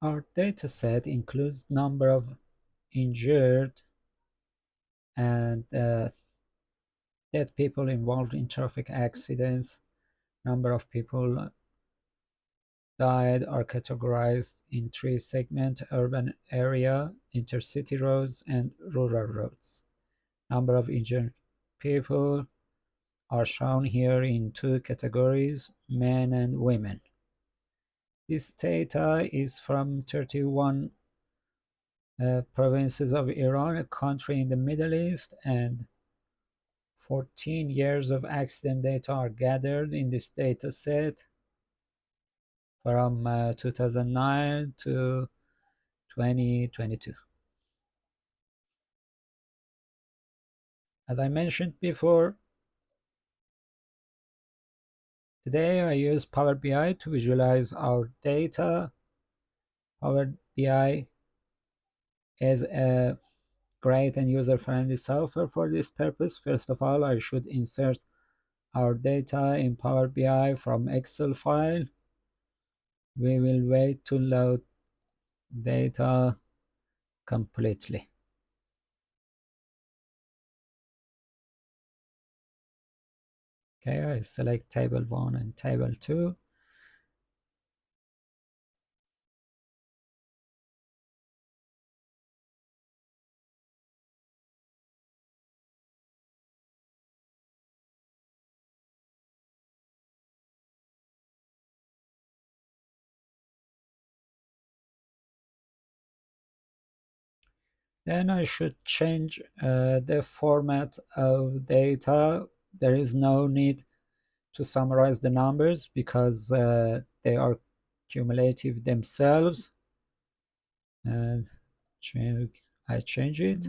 Our dataset includes number of injured and dead people involved in traffic accidents. Number of people died are categorized in three segments: urban area, intercity roads, and rural roads. Number of injured people are shown here in two categories: men and women. This data is from 31 provinces of Iran, a country in the Middle East, and 14 years of accident data are gathered in this data set from 2009 to 2022. As I mentioned before, today I use Power BI to visualize our data. Power BI is a great and user-friendly software for this purpose. First of all, I should insert our data in Power BI from Excel file. We will wait to load data completely. Okay, I select table 1 and table 2. Then I should change the format of data. There is no need to summarize the numbers because they are cumulative themselves. And I change it.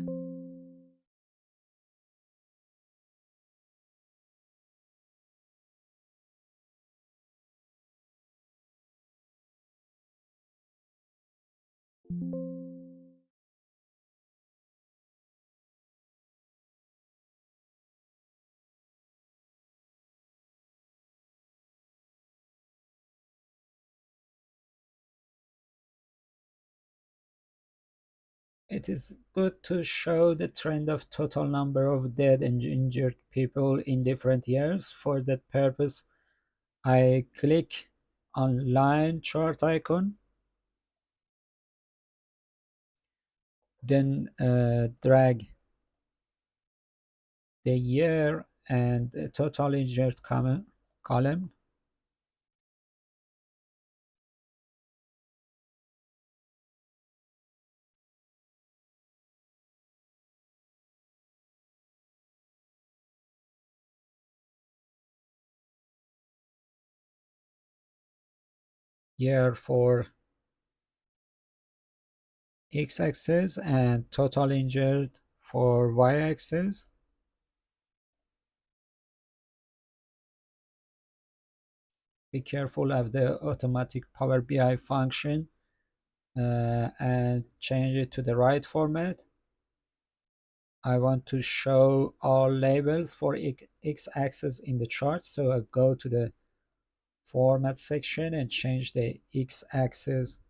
It is good to show the trend of total number of dead and injured people in different years. For that purpose, I click on line chart icon, then drag the year and total injured column. Year for x-axis and total injured for y-axis. Be careful of the automatic Power BI function and change it to the right format. I want to show all labels for x-axis in the chart, so I go to the format section and change the x-axis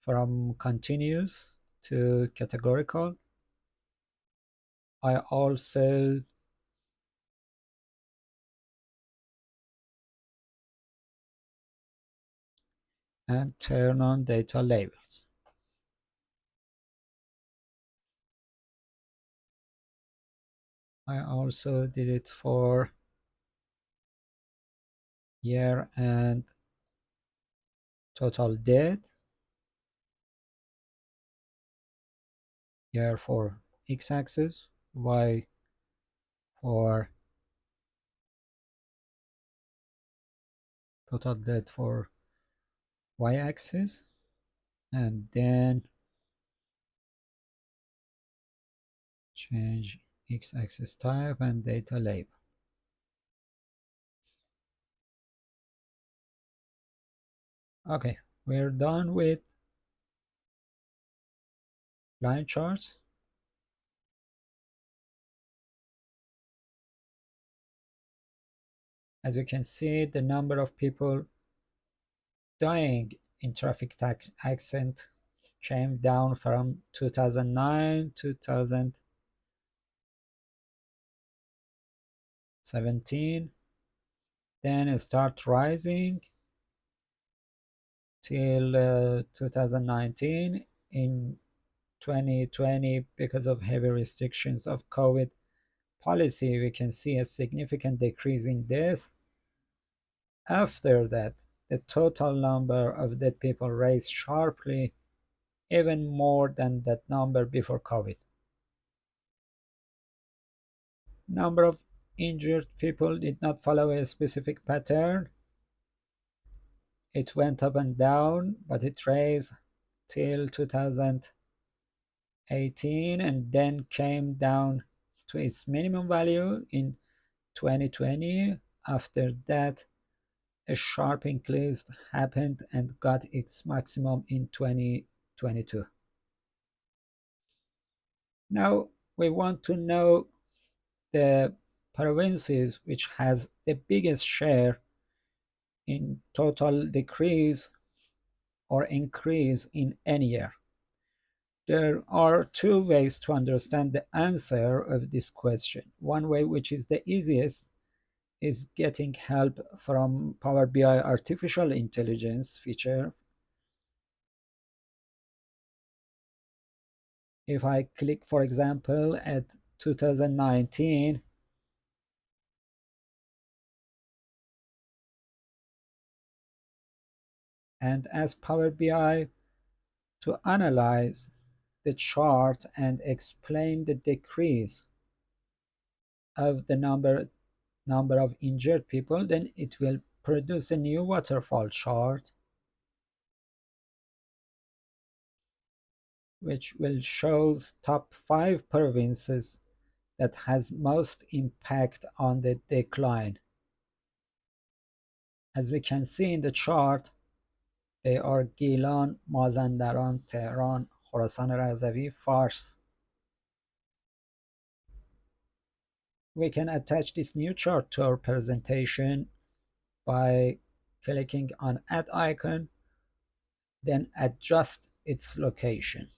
from continuous to categorical. I also and turn on data labels. I also did it for year and total dead, year for x-axis, y for total dead for y-axis, and then change x-axis type and data label. Okay, we're done with line charts. As you can see, the number of people dying in traffic tax accident came down from 2009 to 2017, then it start rising till 2019. In 2020, because of heavy restrictions of COVID policy, we can see a significant decrease in this. After that, the total number of dead people raised sharply, even more than that number before COVID. Number of injured people did not follow a specific pattern. It went up and down, but it raised till 2018 and then came down to its minimum value in 2020. After that, a sharp increase happened and got its maximum in 2022. Now we want to know the provinces which has the biggest share in total decrease or increase in any year. There are two ways to understand the answer of this question. One way, which is the easiest, is getting help from Power BI artificial intelligence feature. If I click, for example, at 2019, and ask Power BI to analyze the chart and explain the decrease of the number of injured people, then it will produce a new waterfall chart which will show top 5 provinces that has most impact on the decline. As we can see in the chart, they are Gilan, Mazandaran, Tehran, Khorasan Razavi, Fars. We can attach this new chart to our presentation by clicking on add icon, then adjust its location.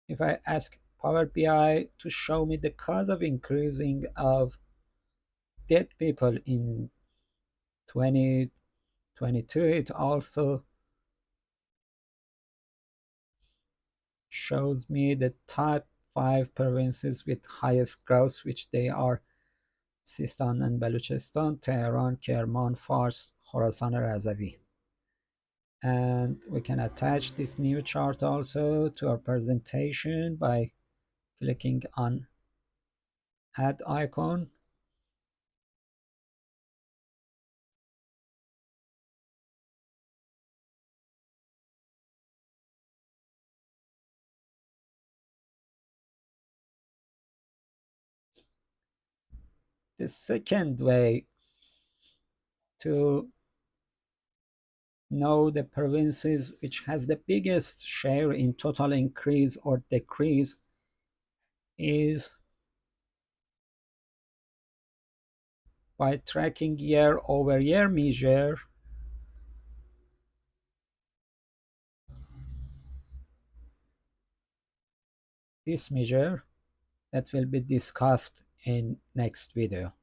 If I ask Power BI to show me the cause of increasing of dead people in 2022, it also shows me the top 5 provinces with highest growth, which they are Sistan and Baluchistan, Tehran, Kerman, Fars, Khorasan Razavi. And we can attach this new chart also to our presentation by clicking on add icon. The second way to know the provinces which has the biggest share in total increase or decrease is by tracking year-over-year measure. This measure that will be discussed in next video.